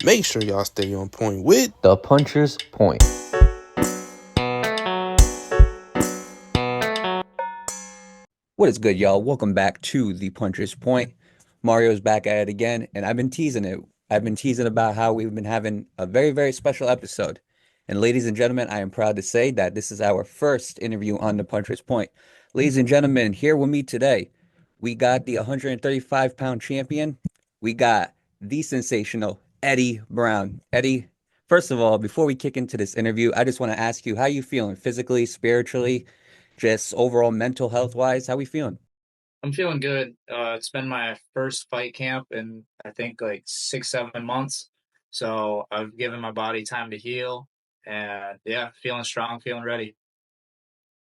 Make sure y'all stay on point with The Puncher's Point. What is good, y'all? Welcome back to The Puncher's Point. Mario's back at it again, and I've been teasing it. I've been teasing about how we've been having a very, very special episode. And ladies and gentlemen, I am proud to say that this is our first interview on The Puncher's Point. Ladies and gentlemen, here with me today, we got the 135-pound champion. We got the sensational Eddie Brown. Eddie, first of all, before we kick into this interview, I just want to ask you how you feeling physically, spiritually, just overall mental health wise. How we feeling? I'm feeling good. It's been my first fight camp in I think like 6, 7 months. So I've given my body time to heal and yeah, feeling strong, feeling ready.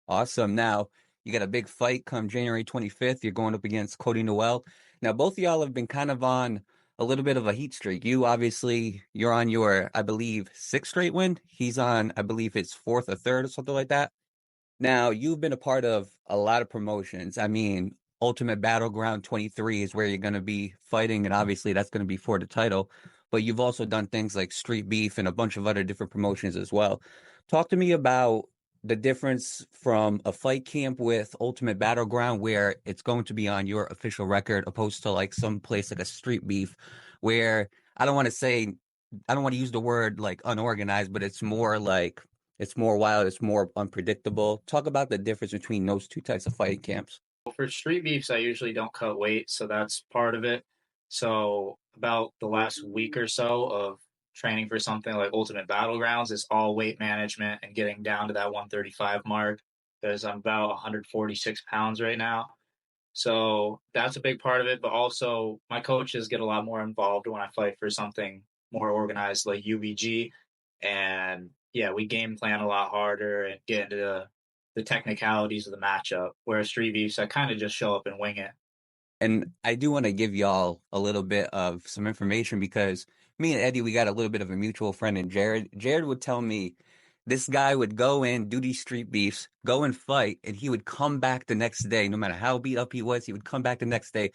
Awesome. Now you got a big fight come January 25th. You're going up against Cody Noel. Now both of y'all have been kind of on a little bit of a heat streak. You obviously you're on your, I believe, sixth straight win. He's on, I believe it's fourth or third or something like that. Now, you've been a part of a lot of promotions. I mean, Ultimate Battleground 23 is where you're going to be fighting, and obviously that's going to be for the title. But you've also done things like Street Beef and a bunch of other different promotions as well. Talk to me about the difference from a fight camp with Ultimate Battleground, where it's going to be on your official record, opposed to like some place like a Street Beef, where I don't want to say, I don't want to use the word like unorganized, but it's more like it's more wild, it's more unpredictable. Talk about the difference between those two types of fighting camps. For street beefs, I usually don't cut weight, so that's part of it. So about the last week or so of training for something like Ultimate Battlegrounds is all weight management and getting down to that 135 mark because I'm about 146 pounds right now. So that's a big part of it. But also, my coaches get a lot more involved when I fight for something more organized like UBG. And yeah, we game plan a lot harder and get into the technicalities of the matchup. Whereas Street Beefs, I kind of just show up and wing it. And I do want to give y'all a little bit of some information because me and Eddie, we got a little bit of a mutual friend in Jared. Jared would tell me this guy would go in, do these street beefs, go and fight, and he would come back the next day. No matter how beat up he was, he would come back the next day.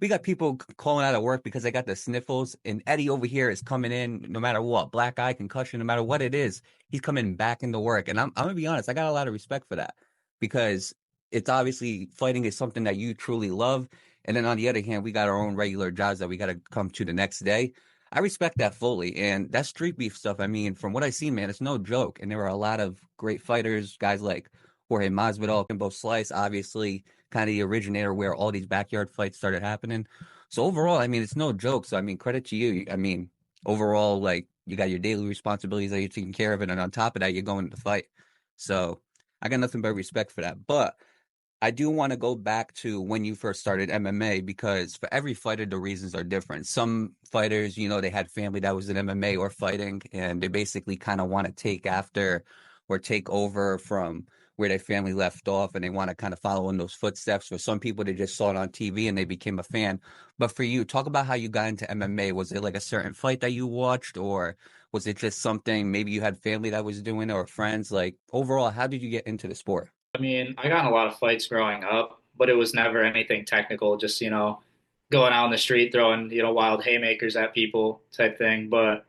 We got people calling out of work because they got the sniffles, and Eddie over here is coming in no matter what, black eye, concussion, no matter what it is, he's coming back into work. And I'm gonna be honest, I got a lot of respect for that because it's obviously fighting is something that you truly love, and then on the other hand, we got our own regular jobs that we got to come to the next day. I respect that fully. And that street beef stuff, I mean, from what I see, man, it's no joke. And there were a lot of great fighters, guys like Jorge Masvidal, Kimbo Slice, obviously, kind of the originator where all these backyard fights started happening. So overall, I mean, it's no joke. So, I mean, credit to you. I mean, overall, like, you got your daily responsibilities that you're taking care of. And then on top of that, you're going to fight. So I got nothing but respect for that. But I do want to go back to when you first started MMA because for every fighter, the reasons are different. Some fighters, they had family that was in MMA or fighting, and they basically kind of want to take after or take over from where their family left off, and they want to kind of follow in those footsteps. For some people, they just saw it on TV and they became a fan. But for you, talk about how you got into MMA. Was it like a certain fight that you watched, or was it just something maybe you had family that was doing it or friends? Like overall, how did you get into the sport? I mean, I got in a lot of fights growing up, but it was never anything technical, just, going out on the street throwing, wild haymakers at people type thing. But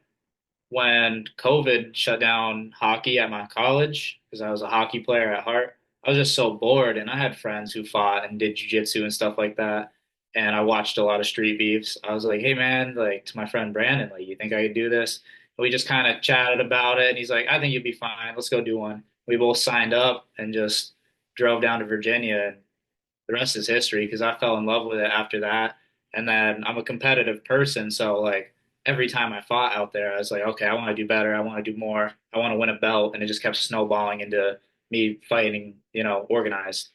when COVID shut down hockey at my college, because I was a hockey player at heart, I was just so bored. And I had friends who fought and did jujitsu and stuff like that. And I watched a lot of street beefs. I was like, hey, man, like to my friend Brandon, like, you think I could do this? And we just kind of chatted about it. And he's like, I think you'd be fine. Let's go do one. We both signed up and just drove down to Virginia. And the rest is history because I fell in love with it after that. And then I'm a competitive person. So, like, every time I fought out there, I was like, okay, I want to do better. I want to do more. I want to win a belt. And it just kept snowballing into me fighting, organized.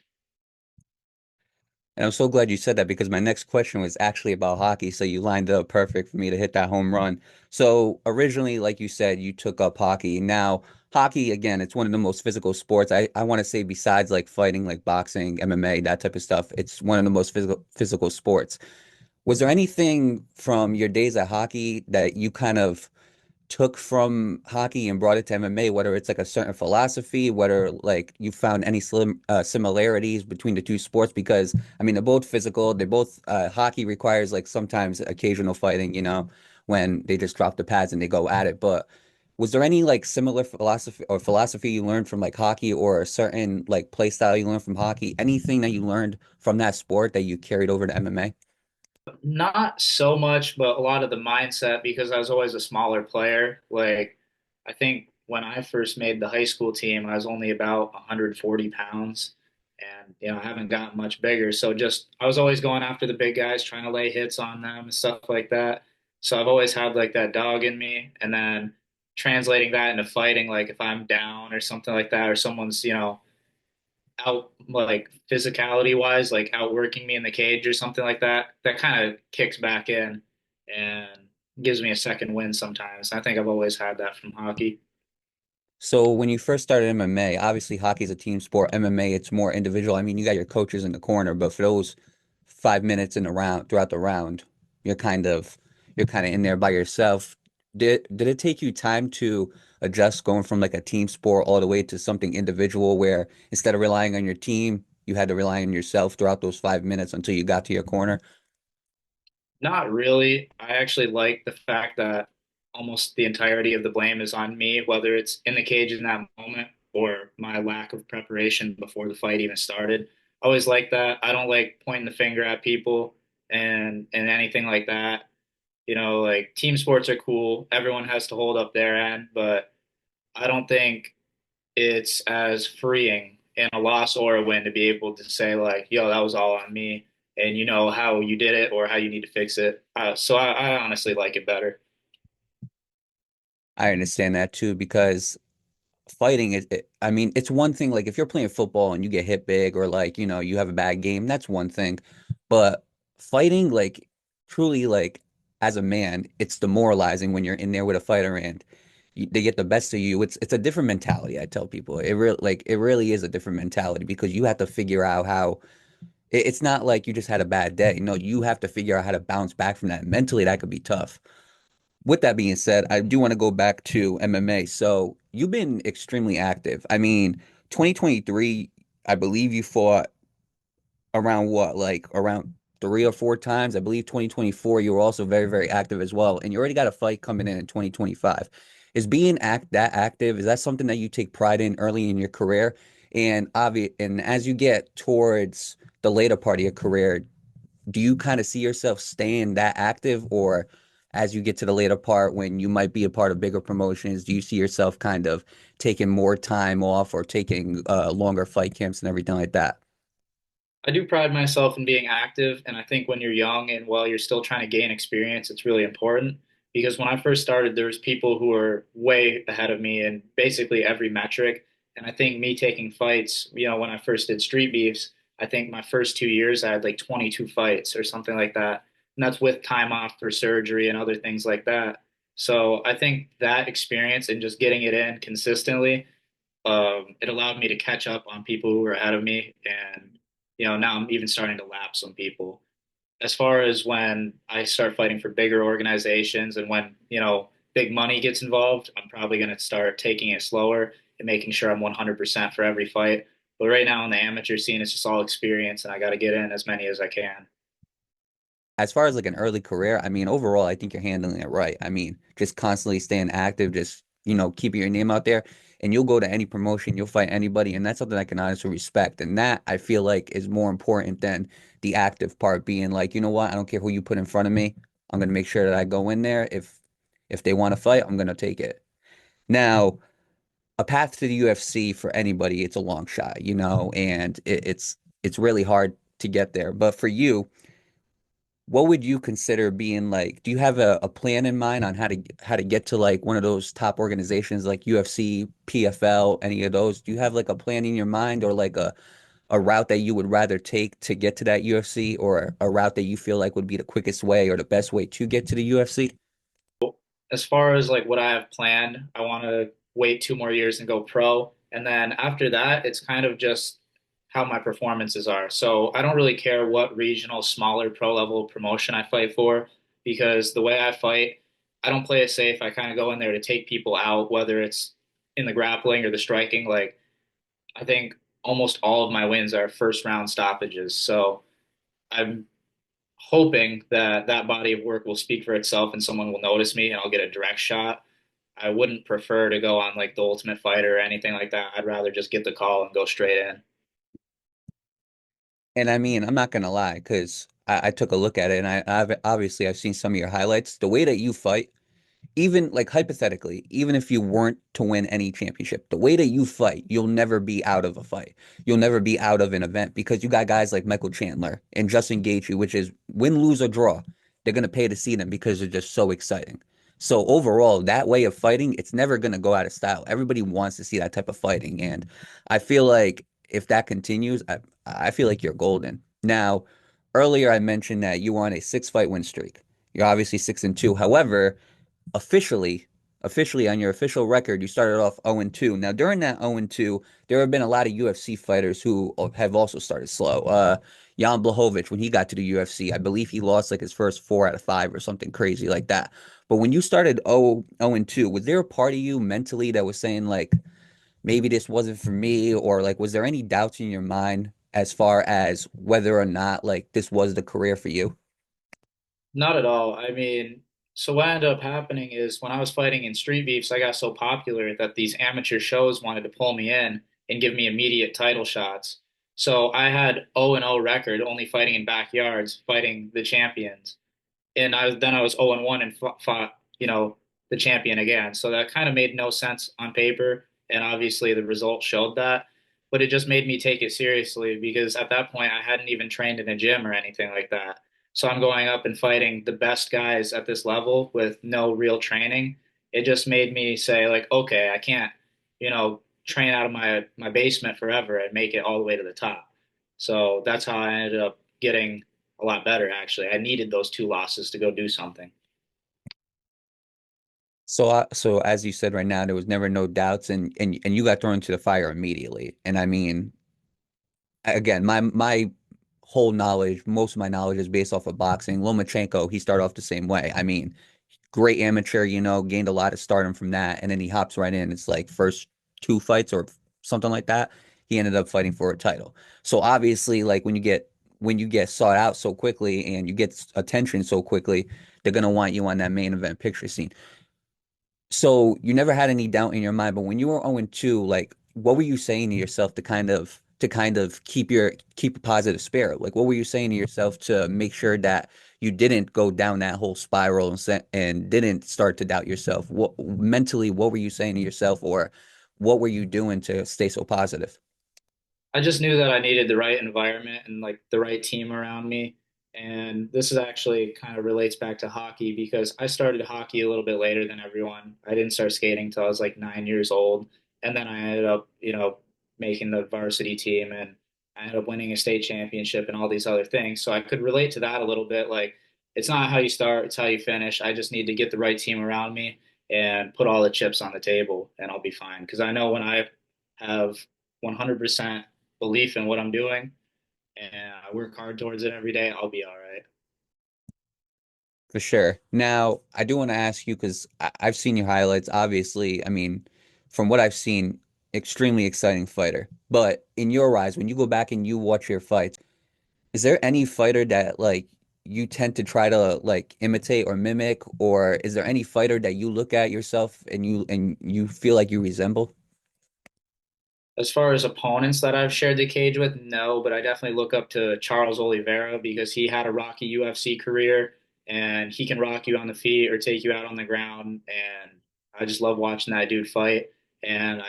And I'm so glad you said that because my next question was actually about hockey. So you lined up perfect for me to hit that home run. So originally, like you said, you took up hockey. Now, hockey, again, it's one of the most physical sports. I want to say besides like fighting, like boxing, MMA, that type of stuff, it's one of the most physical sports. Was there anything from your days at hockey that you kind of took from hockey and brought it to MMA, whether it's like a certain philosophy, whether like you found any similarities between the two sports, because I mean they're both physical. They both hockey requires like sometimes occasional fighting, when they just drop the pads and they go at it. But was there any like similar philosophy you learned from like hockey, or a certain like play style you learned from hockey? Anything that you learned from that sport that you carried over to MMA? Not so much, but a lot of the mindset because I was always a smaller player. Like, I think when I first made the high school team, I was only about 140 pounds. And, I haven't gotten much bigger. So just, I was always going after the big guys, trying to lay hits on them and stuff like that. So I've always had like that dog in me. And then translating that into fighting, like if I'm down or something like that, or someone's, out like physicality wise, like outworking me in the cage or something like that, that kind of kicks back in and gives me a second win sometimes. I think I've always had that from hockey. So when you first started MMA, obviously hockey is a team sport. MMA, it's more individual. I mean, you got your coaches in the corner, but for those 5 minutes in the round throughout the round, you're kind of you're kind of in there by yourself. Did it take you time to adjust going from like a team sport all the way to something individual where instead of relying on your team, you had to rely on yourself throughout those 5 minutes until you got to your corner? Not really. I actually like the fact that almost the entirety of the blame is on me, whether it's in the cage in that moment or my lack of preparation before the fight even started. I always like that. I don't like pointing the finger at people and anything like that. Like team sports are cool. Everyone has to hold up their end, but I don't think it's as freeing in a loss or a win to be able to say like, "Yo, that was all on me," and you know how you did it or how you need to fix it. So I honestly like it better. I understand that too because fighting I mean, it's one thing like if you're playing football and you get hit big or like, you have a bad game, that's one thing. But fighting, like truly, like as a man, it's demoralizing when you're in there with a fighter and they get the best of you. It's a different mentality, I tell people. It really is a different mentality because you have to figure out how it's not like you just had a bad day. No, you have to figure out how to bounce back from that. Mentally, that could be tough. With that being said, I do want to go back to MMA. So you've been extremely active. I mean, 2023, I believe you fought around what, like around 3 or 4 times. I believe 2024, you were also very, very active as well. And you already got a fight coming in 2025. Is being that active, is that something that you take pride in early in your career? And as you get towards the later part of your career, do you kind of see yourself staying that active, or as you get to the later part when you might be a part of bigger promotions, do you see yourself kind of taking more time off or taking longer fight camps and everything like that? I do pride myself in being active, and I think when you're young and while you're still trying to gain experience, it's really important because when I first started, there was people who were way ahead of me in basically every metric. And I think me taking fights, when I first did street beefs, I think my first 2 years I had like 22 fights or something like that. And that's with time off for surgery and other things like that. So I think that experience and just getting it in consistently it allowed me to catch up on people who were ahead of me. And, now I'm even starting to lap some people. As far as when I start fighting for bigger organizations and when, big money gets involved, I'm probably going to start taking it slower and making sure I'm 100% for every fight. But right now in the amateur scene, it's just all experience and I got to get in as many as I can. As far as like an early career, I mean, overall, I think you're handling it right. I mean, just constantly staying active, just, keeping your name out there, and you'll go to any promotion, you'll fight anybody. And that's something I can honestly respect. And that I feel like is more important than the active part being like, you know what, I don't care who you put in front of me. I'm going to make sure that I go in there. If they want to fight, I'm going to take it. Now, a path to the UFC for anybody, it's a long shot, and it's really hard to get there. But for you, what would you consider being like, do you have a plan in mind on how to get to like one of those top organizations like UFC, PFL, any of those? Do you have like a plan in your mind or like a route that you would rather take to get to that UFC, or a route that you feel like would be the quickest way or the best way to get to the UFC? As far as like what I have planned, I want to wait 2 more years and go pro. And then after that, it's kind of just how my performances are. So I don't really care what regional, smaller pro level promotion I fight for because the way I fight, I don't play it safe. I kind of go in there to take people out, whether it's in the grappling or the striking. Like I think almost all of my wins are first round stoppages. So I'm hoping that that body of work will speak for itself and someone will notice me and I'll get a direct shot. I wouldn't prefer to go on like the Ultimate Fighter or anything like that. I'd rather just get the call and go straight in. And I mean, I'm not gonna lie, because I took a look at it, and I've seen some of your highlights. The way that you fight, even like hypothetically, even if you weren't to win any championship, the way that you fight, you'll never be out of a fight. You'll never be out of an event because you got guys like Michael Chandler and Justin Gaethje, which is win, lose, or draw. They're gonna pay to see them because they're just so exciting. So overall, that way of fighting, it's never gonna go out of style. Everybody wants to see that type of fighting, and I feel like if that continues, I feel like you're golden. Now, earlier I mentioned that you were on a 6 fight win streak. You're obviously 6-2. However, officially, officially on your official record, you started off 0-2. Now, during that 0-2, there have been a lot of UFC fighters who have also started slow. Jan Blachowicz, when he got to the UFC, I believe he lost like his first 4 out of 5 or something crazy like that. But when you started 0-2, was there a part of you mentally that was saying like, maybe this wasn't for me, or like, was there any doubts in your mind as far as whether or not like this was the career for you? Not at all. I mean, so what ended up happening is when I was fighting in street beefs, I got so popular that these amateur shows wanted to pull me in and give me immediate title shots. So I had 0-0 record, only fighting in backyards, fighting the champions. And I was 0-1 and fought, the champion again. So that kind of made no sense on paper, and obviously the results showed that. But it just made me take it seriously because at that point I hadn't even trained in a gym or anything like that. So I'm going up and fighting the best guys at this level with no real training. It just made me say like, okay, I can't, train out of my basement forever and make it all the way to the top. So that's how I ended up getting a lot better, actually. I needed those 2 losses to go do something. So, so as you said right now, there was never no doubts, and you got thrown into the fire immediately. And I mean, again, my whole knowledge, most of my knowledge is based off of boxing. Lomachenko, he started off the same way. I mean, great amateur, gained a lot of stardom from that, and then he hops right in. It's like first 2 fights or something like that. He ended up fighting for a title. So obviously, like when you get sought out so quickly and you get attention so quickly, they're gonna want you on that main event picture scene. So you never had any doubt in your mind, but when you were 0-2, like what were you saying to yourself to kind of keep a positive spirit? Like what were you saying to yourself to make sure that you didn't go down that whole spiral and didn't start to doubt yourself? What mentally, what were you saying to yourself, or what were you doing to stay so positive? I just knew that I needed the right environment and like the right team around me. And this is actually kind of relates back to hockey because I started hockey a little bit later than everyone. I didn't start skating until I was like 9 years old. And then I ended up, making the varsity team and I ended up winning a state championship and all these other things. So I could relate to that a little bit. Like, it's not how you start, it's how you finish. I just need to get the right team around me and put all the chips on the table and I'll be fine. Because I know when I have 100% belief in what I'm doing and I work hard towards it every day, I'll be all right. For sure. Now, I do want to ask you because I've seen your highlights. Obviously, I mean, from what I've seen, extremely exciting fighter. But in your eyes, when you go back and you watch your fights, is there any fighter that like you tend to try to like imitate or mimic, or is there any fighter that you look at yourself and you feel like you resemble? As far as opponents that I've shared the cage with, no, but I definitely look up to Charles Oliveira because he had a rocky UFC career and he can rock you on the feet or take you out on the ground. And I just love watching that dude fight. And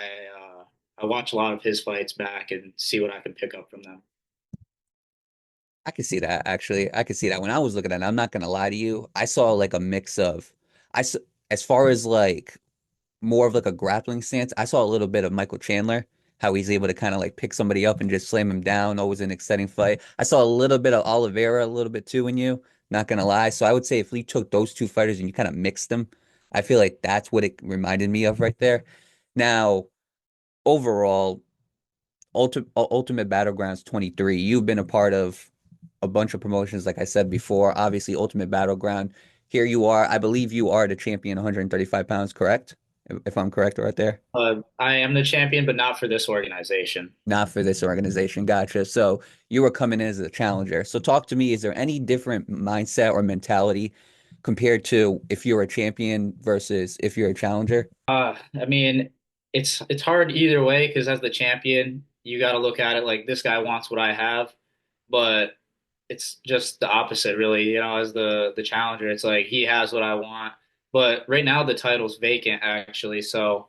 I watch a lot of his fights back and see what I can pick up from them. I can see that actually. I can see that when I was looking at it, I'm not gonna lie to you. I saw like a mix of I s- as far as like more of like a grappling stance. I saw a little bit of Michael Chandler, how he's able to kind of like pick somebody up and just slam him down. Always an exciting fight. I saw a little bit of Oliveira, a little bit too in you, not gonna lie. So I would say if we took those 2 fighters and you kind of mixed them, I feel like that's what it reminded me of right there. Now, overall, Ultimate Battlegrounds 23, you've been a part of a bunch of promotions, like I said before. Obviously, Ultimate Battleground. here you are. I believe you are the champion 135 pounds, correct? If I'm correct right there. I am the champion, but not for this organization. Not for this organization. Gotcha. So you were coming in as a challenger. So talk to me. Is there any different mindset or mentality compared to if you're a champion versus if you're a challenger? I mean, it's hard either way because as the champion, you got to look at it like this guy wants what I have, but it's just the opposite, really. You know, as the challenger, it's like he has what I want. But right now the title's vacant, actually, so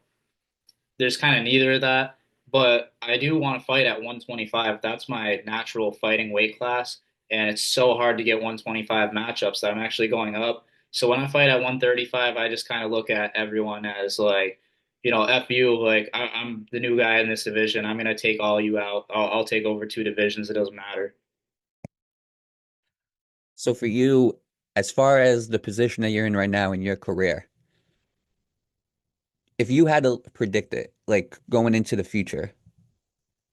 there's kind of neither of that. But I do want to fight at 125. That's my natural fighting weight class, and it's so hard to get 125 matchups that I'm actually going up. So when I fight at 135, I just kind of look at everyone as like, F you, like I'm the new guy in this division. I'm gonna take all you out. I'll take over two divisions. It doesn't matter. So for you, as far as the position that you're in right now in your career, if you had to predict it, like going into the future,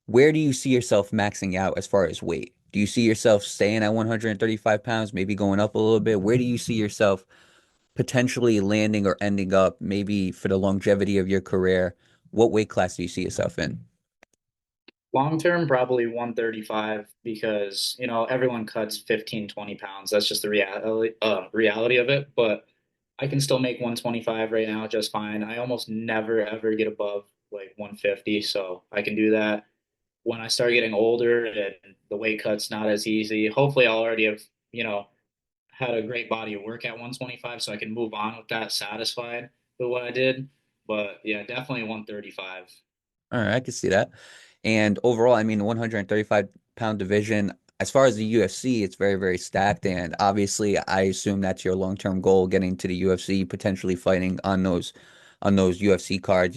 where do you see yourself maxing out as far as weight? Do you see yourself staying at 135 pounds, maybe going up a little bit? Where do you see yourself potentially landing or ending up, maybe for the longevity of your career? What weight class do you see yourself in? Long term, probably 135 because, everyone cuts 15, 20 pounds. That's just the reality of it. But I can still make 125 right now just fine. I almost never ever get above like 150, so I can do that. When I start getting older and the weight cut's not as easy, hopefully I'll already have, had a great body of work at 125 so I can move on with that satisfied with what I did. But yeah, definitely 135. All right, I can see that. And overall, I mean, the 135-pound division, as far as the UFC, it's very, very stacked. And obviously, I assume that's your long-term goal, getting to the UFC, potentially fighting on those UFC cards,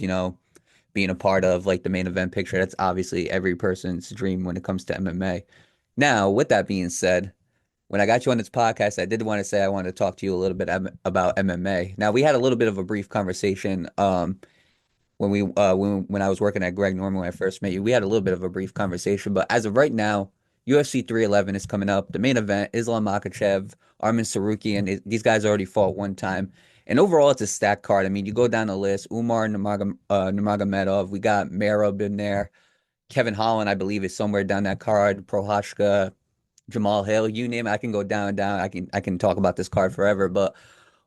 being a part of like the main event picture. That's obviously every person's dream when it comes to MMA. Now, with that being said, when I got you on this podcast, I did want to say I wanted to talk to you a little bit about MMA. Now, we had a little bit of a brief conversation when I was working at Greg Norman when I first met you. We had a little bit of a brief conversation, but as of right now, UFC 311 is coming up. The main event, Islam Makhachev, Arman Sarukian. These guys already fought one time. And overall, it's a stacked card. I mean, you go down the list, Nurmagomedov. We got Merab in there. Kevin Holland, I believe, is somewhere down that card. Prohashka, Jamal Hill, you name it. I can go down and down. I can talk about this card forever. But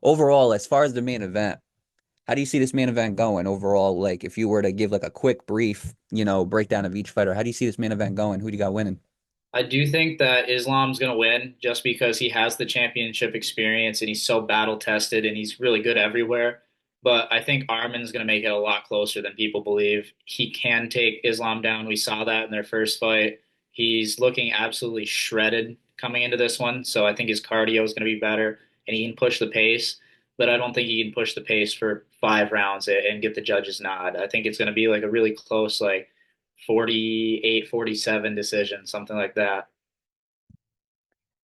overall, as far as the main event, how do you see this main event going overall? Like, if you were to give like a quick, brief, breakdown of each fighter, how do you see this main event going? Who do you got winning? I do think that Islam's going to win just because he has the championship experience and he's so battle tested and he's really good everywhere. But I think Armin's going to make it a lot closer than people believe. He can take Islam down. We saw that in their first fight. He's looking absolutely shredded coming into this one. So I think his cardio is going to be better and he can push the pace. But I don't think he can push the pace for 5 rounds and get the judge's nod. I think it's going to be like a really close, like 48-47 decision, something like that.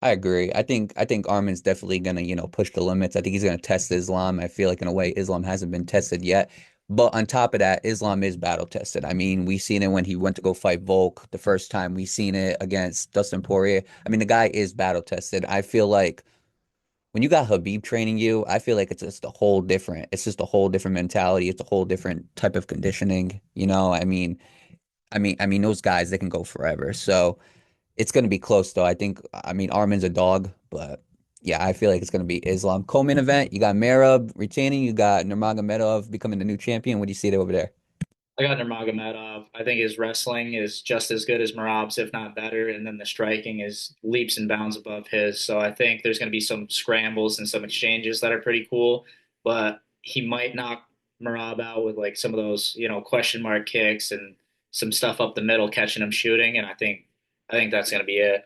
I agree. I think Armin's definitely gonna, push the limits. I think he's gonna test Islam. I feel like in a way Islam hasn't been tested yet. But on top of that, Islam is battle tested. I mean, we seen it when he went to go fight Volk the first time. We seen it against Dustin Poirier. I mean, the guy is battle tested. I feel like when you got Habib training you, I feel like it's just a whole different mentality. It's a whole different type of conditioning. I mean those guys, they can go forever. So it's going to be close, though. I mean, Armin's a dog, but yeah, I feel like it's going to be Islam. Co-main event, you got Merab retaining, you got Nurmagomedov becoming the new champion. What do you see over there? I got Nurmagomedov. I think his wrestling is just as good as Marab's, if not better, and then the striking is leaps and bounds above his. So I think there's going to be some scrambles and some exchanges that are pretty cool, but he might knock Marab out with like some of those, question mark kicks and some stuff up the middle, catching him shooting, and I think that's going to be it.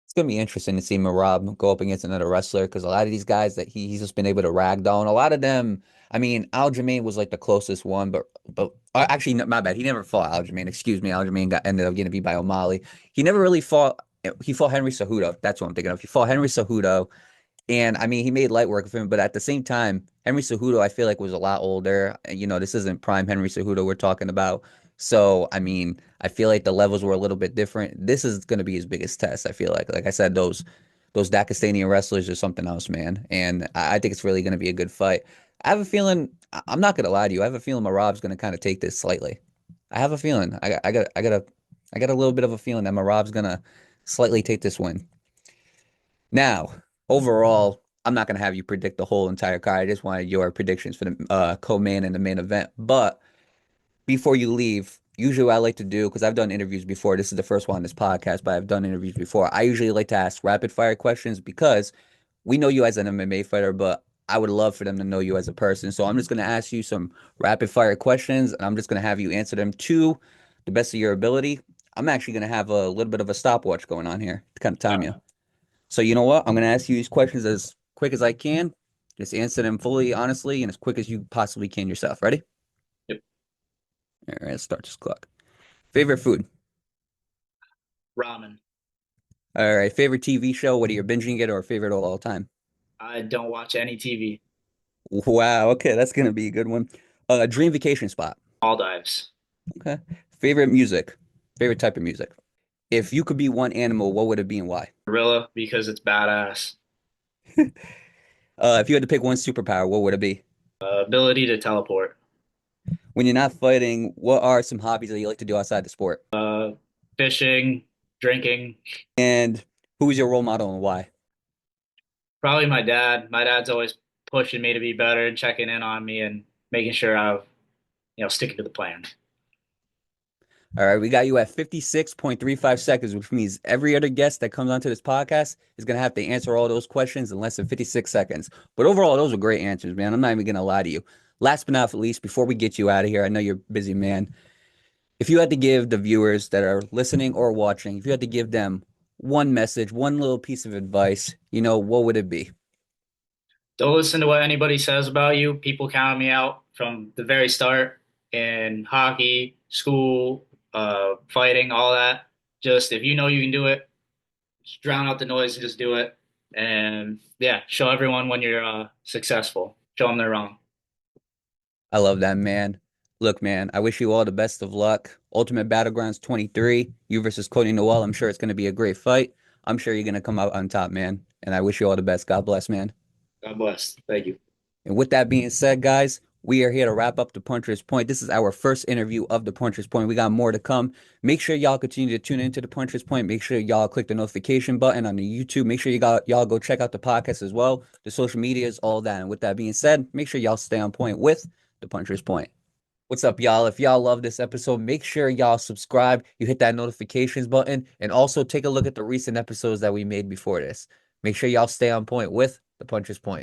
It's going to be interesting to see Merab go up against another wrestler because a lot of these guys that he's just been able to ragdoll, and a lot of them, I mean, Aljamain was like the closest one, but actually, no, my bad. He never fought Aljamain. Excuse me. Aljamain ended up getting beat by O'Malley. He never really fought. He fought Henry Cejudo. That's what I'm thinking of. He fought Henry Cejudo. And I mean, he made light work of him, but at the same time, Henry Cejudo, I feel like was a lot older. This isn't prime Henry Cejudo we're talking about. So, I mean, I feel like the levels were a little bit different. This is going to be his biggest test. I feel like I said, those Dakistanian wrestlers are something else, man. And I think it's really going to be a good fight. I have a feeling, I'm not going to lie to you. I have a feeling Marab's going to kind of take this slightly. I have a feeling. I got a little bit of a feeling that Marab's going to slightly take this win. Now, overall, I'm not going to have you predict the whole entire card. I just wanted your predictions for the co-main and the main event. But before you leave, usually what I like to do, because I've done interviews before, this is the first one on this podcast, but I've done interviews before. I usually like to ask rapid fire questions because we know you as an MMA fighter, but I would love for them to know you as a person. So I'm just going to ask you some rapid fire questions, and I'm just going to have you answer them to the best of your ability. I'm actually going to have a little bit of a stopwatch going on here to kind of time you. So you know what? I'm going to ask you these questions as quick as I can. Just answer them fully, honestly, and as quick as you possibly can yourself. Ready? Yep. All right, let's start this clock. Favorite food? Ramen. All right, favorite TV show, whether you're binging it or favorite of all time? I don't watch any TV. Wow, okay, that's gonna be a good one. Dream vacation spot. All dives. Okay. Favorite music. Favorite type of music. If you could be one animal, what would it be and why? Gorilla because it's badass. If you had to pick one superpower, what would it be? Ability to teleport. When you're not fighting, what are some hobbies that you like to do outside the sport? Fishing, drinking. And who is your role model and why? Probably my dad. My dad's always pushing me to be better and checking in on me and making sure I'm, sticking to the plan. All right, we got you at 56.35 seconds, which means every other guest that comes onto this podcast is going to have to answer all those questions in less than 56 seconds. But overall, those are great answers, man. I'm not even going to lie to you. Last but not least, before we get you out of here, I know you're a busy, man. If you had to give the viewers that are listening or watching, if you had to give them one message, one little piece of advice, what would it be? Don't listen to what anybody says about you. People counted me out from the very start in hockey, school, fighting, all that. Just if you know you can do it, just drown out the noise and just do it. And yeah, show everyone when you're successful. Show them they're wrong. I love that, man. Look, man, I wish you all the best of luck. Ultimate Battlegrounds 23, you versus Cody Noel. I'm sure it's going to be a great fight. I'm sure you're going to come out on top, man. And I wish you all the best. God bless, man. God bless. Thank you. And with that being said, guys, we are here to wrap up the Puncher's Point. This is our first interview of the Puncher's Point. We got more to come. Make sure y'all continue to tune into the Puncher's Point. Make sure y'all click the notification button on the YouTube. Make sure y'all go check out the podcast as well, the social medias, all that. And with that being said, make sure y'all stay on point with the Puncher's Point. What's up, y'all? If y'all love this episode, make sure y'all subscribe. You hit that notifications button, and also take a look at the recent episodes that we made before this. Make sure y'all stay on point with the Puncher's Point.